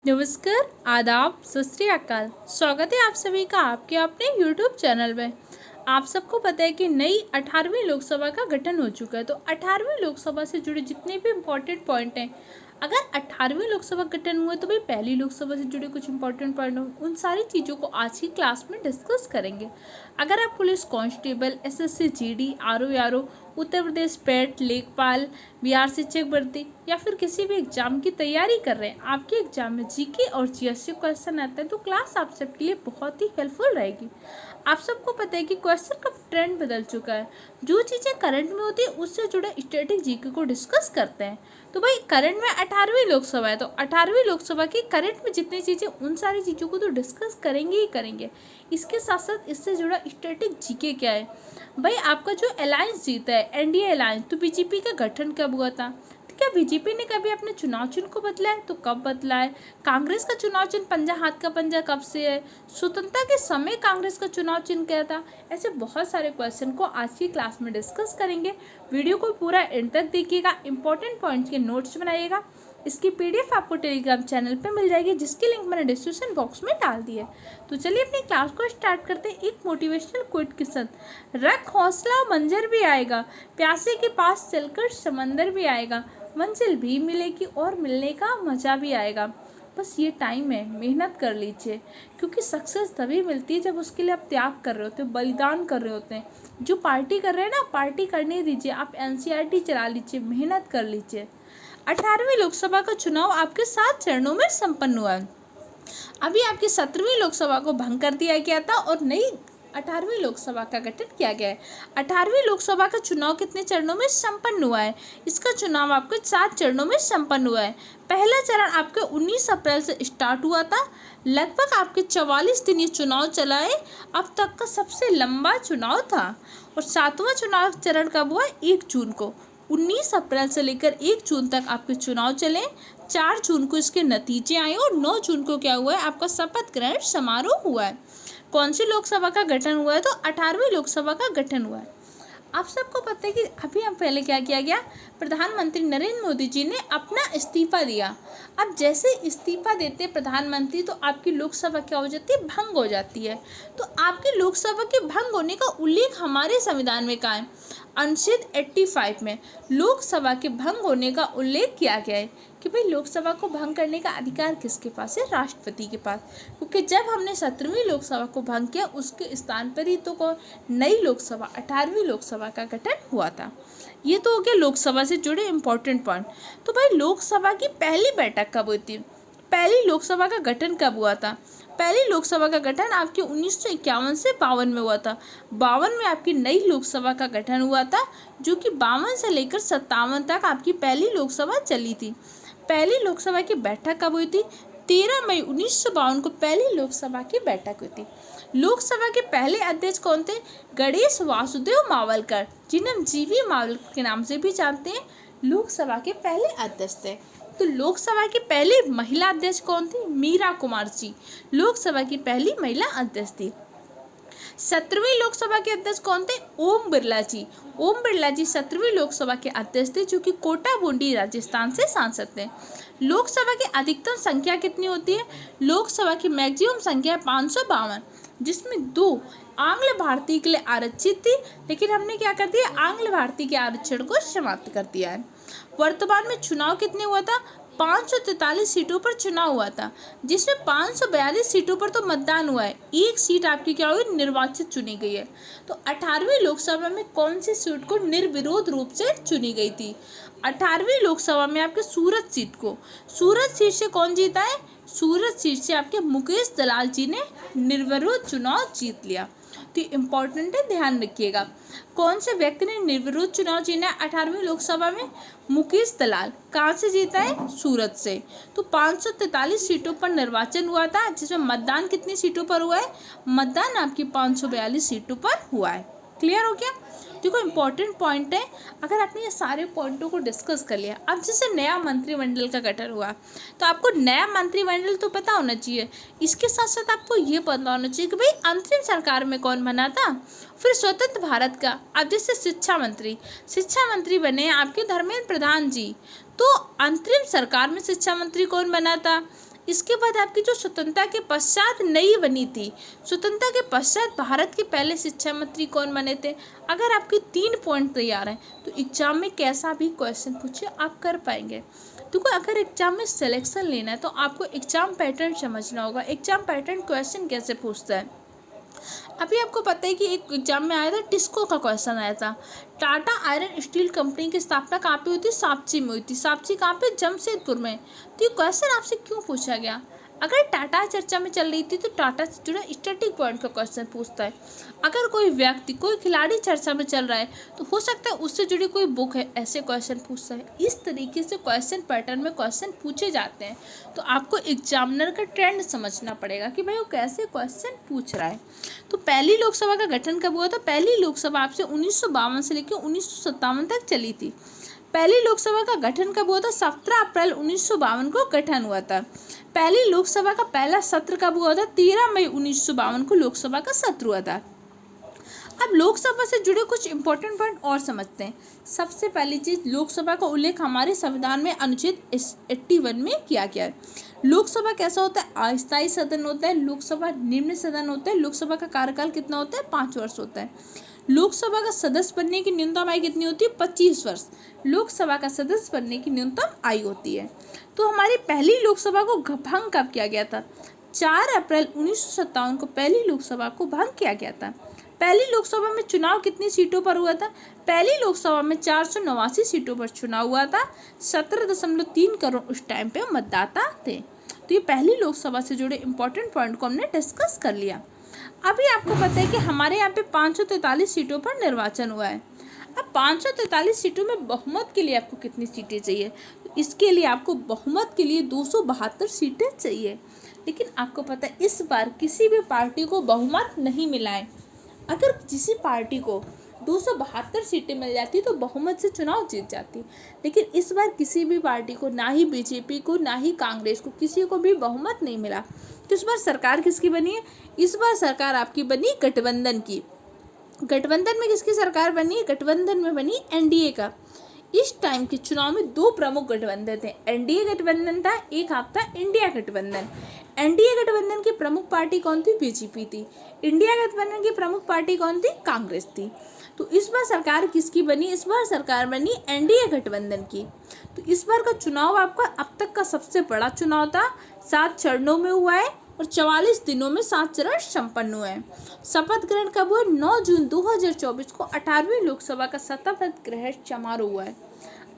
नमस्कार, आदाब, सत श्री अकाल। स्वागत है आप सभी का आपके अपने YouTube चैनल में। आप सबको पता है कि नई 18वीं लोकसभा का गठन हो चुका है। तो 18वीं लोकसभा से जुड़े जितने भी इम्पोर्टेंट पॉइंट हैं, अगर 18वीं लोकसभा गठन हुआ तो भाई पहली लोकसभा से जुड़े कुछ इंपॉर्टेंट पॉइंट हो, उन सारी चीज़ों को आज की क्लास में डिस्कस करेंगे। अगर आप police constable, SSC GD, RO, Uttar Pradesh PET, लेखपाल, बिहार शिक्षक भर्ती या फिर किसी भी एग्जाम की तैयारी कर रहे हैं, आपके एग्जाम में जीके और जीएस क्वेश्चन आता है तो क्लास आप सबके लिए बहुत ही हेल्पफुल रहेगी। आप सबको पता है कि क्वेश्चन का ट्रेंड बदल चुका है। जो चीज़ें करंट में होती है उससे जुड़े स्टैटिक जीके को डिस्कस करते हैं। तो भाई करंट में 18वीं लोकसभा है, तो 18वीं लोकसभा की करंट में जितनी चीज़ें, उन सारी चीज़ों को तो डिस्कस करेंगे ही करेंगे। इसके साथ साथ इससे जुड़ा स्टैटिक जीके क्या है। भाई आपका जो अलायंस जीता है, एनडीए अलायंस, तो बीजेपी का गठन कब हुआ था? तो क्या बीजेपी ने कभी अपने चुनाव चिन्ह को बदला है? तो कब बदला है? कांग्रेस का चुनाव चिन्ह पंजा, हाथ का पंजा कब से है? स्वतंत्रता के समय कांग्रेस का चुनाव चिन्ह क्या था? ऐसे बहुत सारे क्वेश्चन को आज की क्लास में डिस्कस करेंगे। वीडियो को पूरा एंड तक देखिएगा, इंपॉर्टेंट पॉइंट्स के नोट्स बनाइएगा। इसकी पीडीएफ आपको टेलीग्राम चैनल पे मिल जाएगी, जिसकी लिंक मैंने डिस्क्रिप्शन बॉक्स में डाल दी है। तो चलिए अपनी क्लास को स्टार्ट करते हैं एक मोटिवेशनल क्विट के साथ। रख हौसला, मंजर भी आएगा, प्यासे के पास चलकर समंदर भी आएगा, मंजिल भी मिलेगी और मिलने का मज़ा भी आएगा। बस ये टाइम है, मेहनत कर लीजिए, क्योंकि सक्सेस तभी मिलती है जब उसके लिए आप त्याग कर रहे होते हैं, बलिदान कर रहे होते हैं। जो पार्टी कर रहे हैं ना, पार्टी करने दीजिए, आप एनसीईआरटी चला लीजिए, मेहनत कर लीजिए। 18वीं लोकसभा का चुनाव आपके 7 चरणों में संपन्न हुआ है। अभी आपकी 17वीं लोकसभा को भंग कर दिया गया था और नई 18वीं लोकसभा का गठन किया गया है। 18वीं लोकसभा का चुनाव कितने चरणों में संपन्न हुआ है? इसका चुनाव आपके 7 चरणों में संपन्न हुआ है। पहला चरण आपके 19 अप्रैल से स्टार्ट हुआ था। लगभग आपके 44 दिन ये चुनाव चला है। अब तक का सबसे लंबा चुनाव था। और 7वां चुनाव चरण कब हुआ? 1 जून को। 19 अप्रैल से लेकर 1 जून तक आपके चुनाव चले। 4 जून को इसके नतीजे आए और 9 जून को क्या हुआ है? आपका शपथ ग्रहण समारोह हुआ है। कौन सी लोकसभा का गठन हुआ है? तो 18वीं लोकसभा का गठन हुआ है। आप सबको पता है कि अभी हम पहले क्या किया गया, प्रधानमंत्री नरेंद्र मोदी जी ने अपना इस्तीफा दिया। अब जैसे इस्तीफा देते प्रधानमंत्री तो आपकी लोकसभा क्या हो जाती है? भंग हो जाती है। तो आपकी लोकसभा के भंग होने का उल्लेख हमारे संविधान में कहाँ है? अनुच्छेद 85 में लोकसभा के भंग होने का उल्लेख किया गया है कि भाई लोकसभा को भंग करने का अधिकार किसके पास है? राष्ट्रपति के पास। क्योंकि जब हमने 17वीं लोकसभा को भंग किया, उसके स्थान पर ही तो नई लोकसभा 18वीं लोकसभा का गठन हुआ था। ये तो हो गया लोकसभा से जुड़े इंपॉर्टेंट पॉइंट। तो भाई लोकसभा की पहली बैठक कब हुई थी? पहली लोकसभा का गठन कब हुआ था? पहली लोकसभा का गठन आपके 1951 से 52 में हुआ था। 52 में आपकी नई लोकसभा का गठन हुआ था, जो कि 52 से लेकर 57 तक आपकी पहली लोकसभा चली थी। पहली लोकसभा की बैठक कब हुई थी? 13 मई 1952 को पहली लोकसभा की बैठक हुई थी। लोकसभा के पहले अध्यक्ष कौन थे? गणेश वासुदेव मावलकर, जिन्हें हम जीवी मावलकर के नाम से भी जानते हैं, लोकसभा के पहले अध्यक्ष थे। तो लोकसभा की पहली महिला अध्यक्ष कौन थी? मीरा कुमार जी, लोकसभा की पहली महिला अध्यक्ष थी। 17वीं लोकसभा के अध्यक्ष कौन थे? ओम बिरला जी। ओम बिरला जी 17वीं लोकसभा के अध्यक्ष थे, जो कि कोटा बूंदी राजस्थान से सांसद थे। लोकसभा की अधिकतम संख्या कितनी होती है? लोकसभा की मैक्सिमम संख्या है 552, जिसमें 2 आंग्ल भारतीय के लिए आरक्षित थी, लेकिन हमने क्या कर दिया? आंग्ल भारतीय के आरक्षण को समाप्त कर दिया है। वर्तमान में चुनाव कितने हुआ था? 543 सीटों पर चुनाव हुआ था, जिसमें 542 सीटों पर तो मतदान हुआ है। एक सीट आपकी क्या हुई? निर्वाचित चुनी गई है। तो 18वीं लोकसभा में कौन सी सीट को निर्विरोध रूप से चुनी गई थी? 18वीं लोकसभा में आपके सूरत सीट से कौन जीता है? सूरत सीट से आपके मुकेश दलाल जी ने निर्विरोध चुनाव जीत लिया। तो इम्पोर्टेंट है, ध्यान रखिएगा। कौन से व्यक्ति ने निर्विरोध चुनाव जीता है 18वीं लोकसभा में? मुकेश दलाल। कहाँ से जीता है? सूरत से। तो 543 सीटों पर निर्वाचन हुआ था, जिसमें मतदान कितनी सीटों पर हुआ है? मतदान आपकी 542 सीटों पर हुआ है। क्लियर हो गया? देखो इम्पोर्टेंट पॉइंट है। अगर आपने ये सारे पॉइंटों को डिस्कस कर लिया, अब जैसे नया मंत्रिमंडल का गठन हुआ, तो आपको नया मंत्रिमंडल तो पता होना चाहिए। इसके साथ साथ आपको ये पता होना चाहिए कि भाई अंतरिम सरकार में कौन बना था। फिर स्वतंत्र भारत का, अब जैसे शिक्षा मंत्री बने आपके धर्मेंद्र प्रधान जी, तो अंतरिम सरकार में शिक्षा मंत्री कौन बना था? इसके बाद आपकी जो स्वतंत्रता के पश्चात नई बनी थी, स्वतंत्रता के पश्चात भारत के पहले शिक्षा मंत्री कौन बने थे। अगर आपके 3 पॉइंट तैयार हैं तो एग्जाम में कैसा भी क्वेश्चन पूछे आप कर पाएंगे। तो अगर एग्जाम में सिलेक्शन लेना है तो आपको एग्जाम पैटर्न समझना होगा, एग्जाम पैटर्न क्वेश्चन कैसे पूछता है। अभी आपको पता है कि एक एग्जाम में आया था, टिस्को का क्वेश्चन आया था। टाटा आयरन स्टील कंपनी की स्थापना कहाँ पे हुई थी, सापची में हुई थी। सापची कहाँ पे, जमशेदपुर में। तो ये क्वेश्चन आपसे क्यों पूछा गया, अगर टाटा चर्चा में चल रही थी तो टाटा से जुड़ा स्टैटिक पॉइंट का क्वेश्चन पूछता है। अगर कोई व्यक्ति, कोई खिलाड़ी चर्चा में चल रहा है तो हो सकता है उससे जुड़ी कोई बुक है, ऐसे क्वेश्चन पूछता है। इस तरीके से क्वेश्चन पैटर्न में क्वेश्चन पूछे जाते हैं। तो आपको एग्जामिनर का ट्रेंड समझना पड़ेगा कि भाई वो कैसे क्वेश्चन पूछ रहा है। तो पहली लोकसभा का गठन कब हुआ था, पहली लोकसभा आपसे 1952 से लेकर 1957 तक चली थी। पहली लोकसभा का गठन कब हुआ था, 17 अप्रैल 1952 को गठन हुआ था। पहली लोकसभा का पहला सत्र कब हुआ था, 13 मई 1952 को लोकसभा का सत्र हुआ था। अब लोकसभा से जुड़े कुछ इंपॉर्टेंट पॉइंट और समझते हैं। सबसे पहली चीज, लोकसभा का उल्लेख हमारे संविधान में अनुच्छेद 81 में किया गया है। लोकसभा कैसा होता है, अस्थायी सदन होता है। लोकसभा निम्न सदन होता है। लोकसभा का कार्यकाल कितना होता है, 5 वर्ष होता है। लोकसभा का सदस्य बनने की न्यूनतम आयु कितनी होती है, 25 वर्ष। लोकसभा का सदस्य बनने की न्यूनतम आयु होती है। तो हमारी पहली लोकसभा को भंग कब किया गया था, 4 अप्रैल 1957 को पहली लोकसभा को भंग किया गया था। पहली लोकसभा में चुनाव कितनी सीटों पर हुआ था, पहली लोकसभा में 489 सीटों पर चुनाव हुआ था। 17.3 करोड़ उस टाइम पे मतदाता थे। तो ये पहली लोकसभा से जुड़े इंपॉर्टेंट पॉइंट को हमने डिस्कस कर लिया। अभी आपको पता है कि हमारे यहाँ पे 543 सीटों पर निर्वाचन हुआ है। अब 543 सीटों में बहुमत के लिए आपको कितनी सीटें चाहिए, तो इसके लिए आपको बहुमत के लिए 272 सीटें चाहिए। लेकिन आपको पता है इस बार किसी भी पार्टी को बहुमत नहीं मिला है। अगर किसी पार्टी को 272 सीटें मिल जाती तो बहुमत से चुनाव जीत जाती, लेकिन इस बार किसी भी पार्टी को, ना ही बीजेपी को ना ही कांग्रेस को, किसी को भी बहुमत नहीं मिला। तो इस बार सरकार किसकी बनी है, इस बार सरकार आपकी बनी गठबंधन की। गठबंधन में किसकी सरकार बनी, गठबंधन में बनी एनडीए का। इस टाइम के चुनाव में 2 प्रमुख गठबंधन थे, एनडीए गठबंधन था, एक आपका इंडिया गठबंधन। एनडीए गठबंधन की प्रमुख पार्टी कौन थी, बीजेपी थी। इंडिया गठबंधन की प्रमुख पार्टी कौन थी, कांग्रेस थी। तो इस बार सरकार किसकी बनी, इस बार सरकार बनी एनडीए गठबंधन की। तो इस बार का चुनाव आपका अब तक का सबसे बड़ा चुनाव था। 7 चरणों में हुआ है और 44 दिनों में 7 चरण संपन्न हुए हैं। शपथ ग्रहण कब हुआ, 9 जून 2024 को 18वीं लोकसभा का शपथ ग्रहण समारोह हुआ है।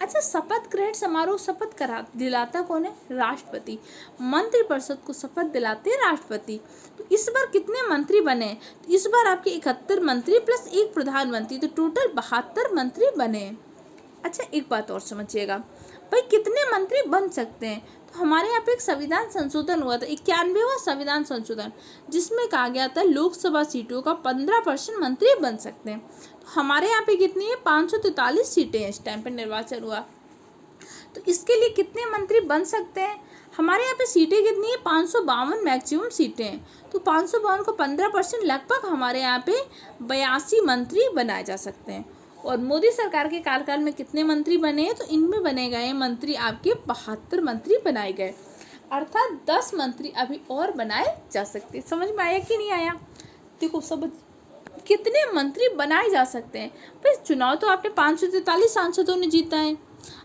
अच्छा, शपथ ग्रहण समारोह शपथ करा दिलाता कौन है, राष्ट्रपति। मंत्रिपरिषद को शपथ दिलाते हैं राष्ट्रपति। तो इस बार कितने मंत्री बने, तो इस बार आपके 71 मंत्री प्लस 1 प्रधानमंत्री, तो टोटल 72 मंत्री बने। अच्छा, एक बात और समझिएगा, भाई कितने मंत्री बन सकते हैं। तो हमारे यहाँ पे एक संविधान संशोधन हुआ था, 91वां संविधान संशोधन, जिसमें कहा गया था लोकसभा सीटों का 15% मंत्री बन सकते हैं। तो हमारे यहाँ पे कितनी है, 543 सीटें हैं। इस टाइम पे निर्वाचन हुआ तो इसके लिए कितने मंत्री बन सकते हैं, हमारे यहाँ पे सीटें कितनी है, 552 मैक्सिमम सीटें हैं। तो 552 को 15%, लगभग हमारे यहाँ पे 82 मंत्री बनाए जा सकते हैं। और मोदी सरकार के कार्यकाल में कितने मंत्री बने हैं, तो इनमें बने गए मंत्री आपके 72 मंत्री बनाए गए, अर्थात 10 मंत्री अभी और बनाए जा सकते। समझ में आया कि नहीं आया, देखो सब कितने मंत्री बनाए जा सकते हैं। भाई चुनाव तो आपने 543 सांसदों ने जीता है।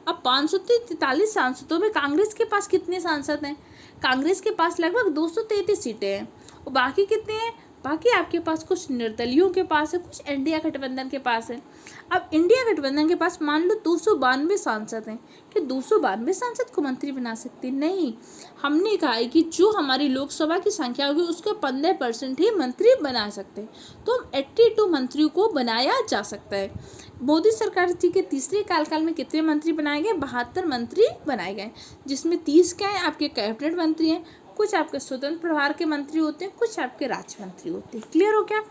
अब 543 सांसदों में कांग्रेस के पास कितने सांसद हैं, कांग्रेस के पास लगभग 233 सीटें हैं। और बाकी कितने हैं, बाकी आपके पास कुछ निर्दलियों के पास है, कुछ इंडिया गठबंधन के पास है। अब इंडिया गठबंधन के पास मान लो 292 सांसद हैं, कि 292 सांसद को मंत्री बना सकते नहीं। हमने कहा है कि जो हमारी लोकसभा की संख्या होगी उसके 15% ही मंत्री बना सकते हैं। तो 82 मंत्रियों को बनाया जा सकता है। मोदी सरकार जी के तीसरे कार्यकाल में कितने मंत्री बनाए गए, 72 मंत्री बनाए गए, जिसमें 30 क्या है आपके कैबिनेट मंत्री हैं, कुछ आपके स्वतंत्र प्रभार के मंत्री होते हैं, कुछ आपके राज्य मंत्री होते हैं। क्लियर हो क्या।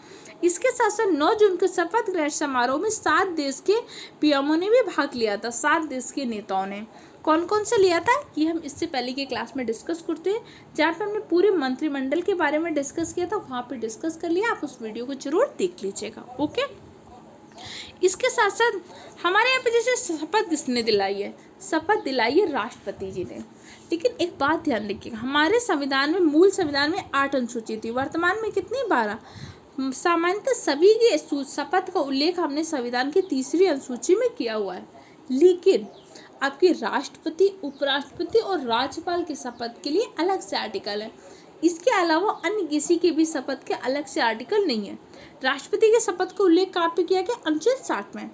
इसके साथ साथ 9 जून के शपथ ग्रहण समारोह में 7 देश के पीएमओ ने भी भाग लिया था। 7 देश के नेताओं ने कौन कौन से लिया था, ये हम इससे पहले की क्लास में डिस्कस करते हैं, जहाँ पे हमने पूरे मंत्रिमंडल के बारे में डिस्कस किया था, वहाँ पे डिस्कस कर लिया। आप उस वीडियो को जरूर देख लीजिएगा। ओके, इसके साथ साथ हमारे यहाँ पे जैसे शपथ किसने दिलाई है, शपथ दिलाई है राष्ट्रपति जी ने। लेकिन एक बात ध्यान रखिएगा, हमारे संविधान में, मूल संविधान में 8 अनुसूची थी, वर्तमान में कितनी, 12। सामान्यतः सभी की शपथ का उल्लेख हमने संविधान की 3री अनुसूची में किया हुआ है। लेकिन आपके राष्ट्रपति, उपराष्ट्रपति और राज्यपाल की शपथ के लिए अलग से आर्टिकल है। इसके अलावा अन्य किसी के भी शपथ के अलग से आर्टिकल नहीं है। राष्ट्रपति के शपथ का उल्लेख कहाँ पे किया गया, अनुच्छेद 60 में।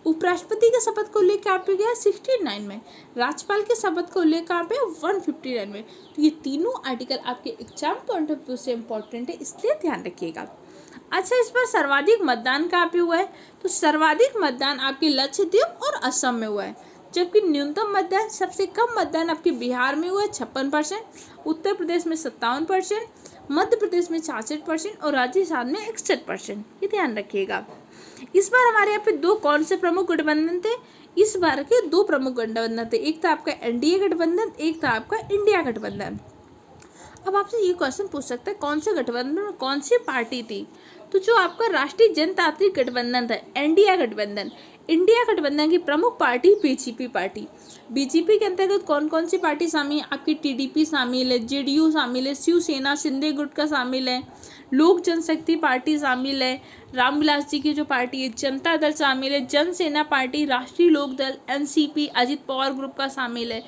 उपराष्ट्रपति के शपथ का उल्लेख कहाँ पे गया, 69 में। राज्यपाल के शपथ का उल्लेख कहाँ पे, 159 में। तो ये तीनों आर्टिकल आपके एग्जाम पॉइंट ऑफ व्यू से इंपॉर्टेंट है, इसलिए ध्यान रखिएगा। अच्छा, इस पर सर्वाधिक मतदान कहाँ पे हुआ है, तो सर्वाधिक मतदान आपके लक्षद्वीप और असम में हुआ है, जबकि न्यूनतम मतदान, सबसे कम मतदान आपके बिहार में हुआ है 56%, उत्तर प्रदेश में 57%, मध्य प्रदेश में 66% और राजस्थान में 61%। ये ध्यान रखिएगा। इस बार हमारे यहाँ पे 2 कौन से प्रमुख गठबंधन थे, इस बार के 2 प्रमुख गठबंधन थे, एक था आपका एनडीए गठबंधन, एक था आपका इंडिया गठबंधन। अब आपसे ये क्वेश्चन पूछ सकता है कौन से गठबंधन में कौन सी पार्टी थी, तो जो आपका राष्ट्रीय जनतांत्रिक गठबंधन था, एनडीए गठबंधन, इंडिया गठबंधन की प्रमुख पार्टी बीजेपी पार्टी। बीजेपी के अंतर्गत कौन कौन सी पार्टी शामिल है, आपकी टीडीपी शामिल है, जेडीयू शामिल है, शिवसेना, शिंदे गुट का शामिल है, लोक जनशक्ति पार्टी शामिल है, रामविलास जी की जो पार्टी है, जनता दल शामिल है, जनसेना पार्टी, राष्ट्रीय लोक दल, एनसीपी, अजित पवार ग्रुप का शामिल है।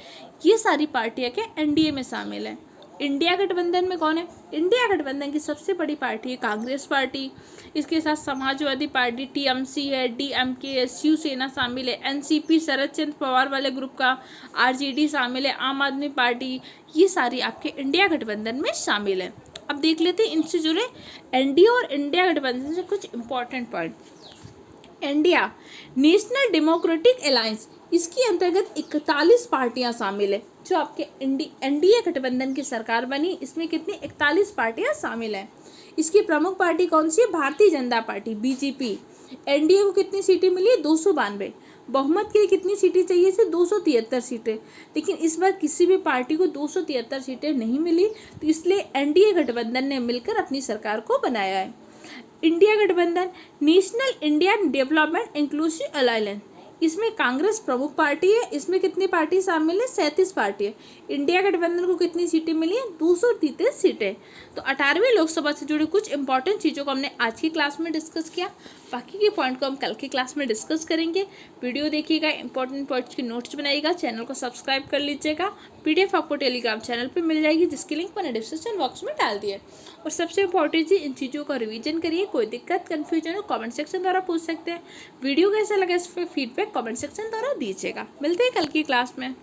ये सारी पार्टियां क्या एनडीए में शामिल है। इंडिया गठबंधन में कौन है, इंडिया गठबंधन की सबसे बड़ी पार्टी है कांग्रेस पार्टी, इसके साथ समाजवादी पार्टी टीएमसी है, डीएमके है, शिवसेना शामिल है, एनसीपी शरद चंद्र पवार वाले ग्रुप का, आरजेडी शामिल है, आम आदमी पार्टी, ये सारी आपके इंडिया गठबंधन में शामिल है। अब देख लेते हैं इनसे जुड़े एनडीए और इंडिया गठबंधन से कुछ important point. India national democratic alliance, इसके अंतर्गत 41 पार्टियां शामिल है। जो आपके एनडीए गठबंधन की सरकार बनी, इसमें कितनी 41 पार्टियां शामिल हैं। इसकी प्रमुख पार्टी कौन सी है, Bharatiya Janata party BJP. NDA को कितनी सीटें मिली है, 292। बहुमत के लिए कितनी सीटें चाहिए थी, 273 सीटें। लेकिन इस बार किसी भी पार्टी को 273 सीटें नहीं मिली, तो इसलिए एनडीए गठबंधन ने मिलकर अपनी सरकार को बनाया है। इंडिया गठबंधन national Indian development inclusive alliance, इसमें कांग्रेस प्रमुख पार्टी है। इसमें कितनी पार्टी शामिल है, 37 पार्टी है। इंडिया गठबंधन को कितनी सीटें मिली हैं, 233 सीटें। तो 18वीं लोकसभा से जुड़ी कुछ इंपॉर्टेंट चीज़ों को हमने आज की क्लास में डिस्कस किया। बाकी के पॉइंट को हम कल की क्लास में डिस्कस करेंगे। वीडियो देखिएगा, इंपॉर्टेंट पॉइंट्स की नोट्स बनाइएगा, चैनल को सब्सक्राइब कर लीजिएगा। पीडीएफ आपको टेलीग्राम चैनल पर मिल जाएगी, जिसकी लिंक मैंने डिस्क्रिप्शन बॉक्स में डाल दी है। और सबसे इंपॉर्टेंट चीज़, इन चीज़ों का रिवीजन करिए। कोई दिक्कत, कन्फ्यूजन हो कमेंट सेक्शन द्वारा पूछ सकते हैं। वीडियो कैसा लगा, इस पर फीडबैक कमेंट सेक्शन द्वारा दीजिएगा। मिलते हैं कल की क्लास में।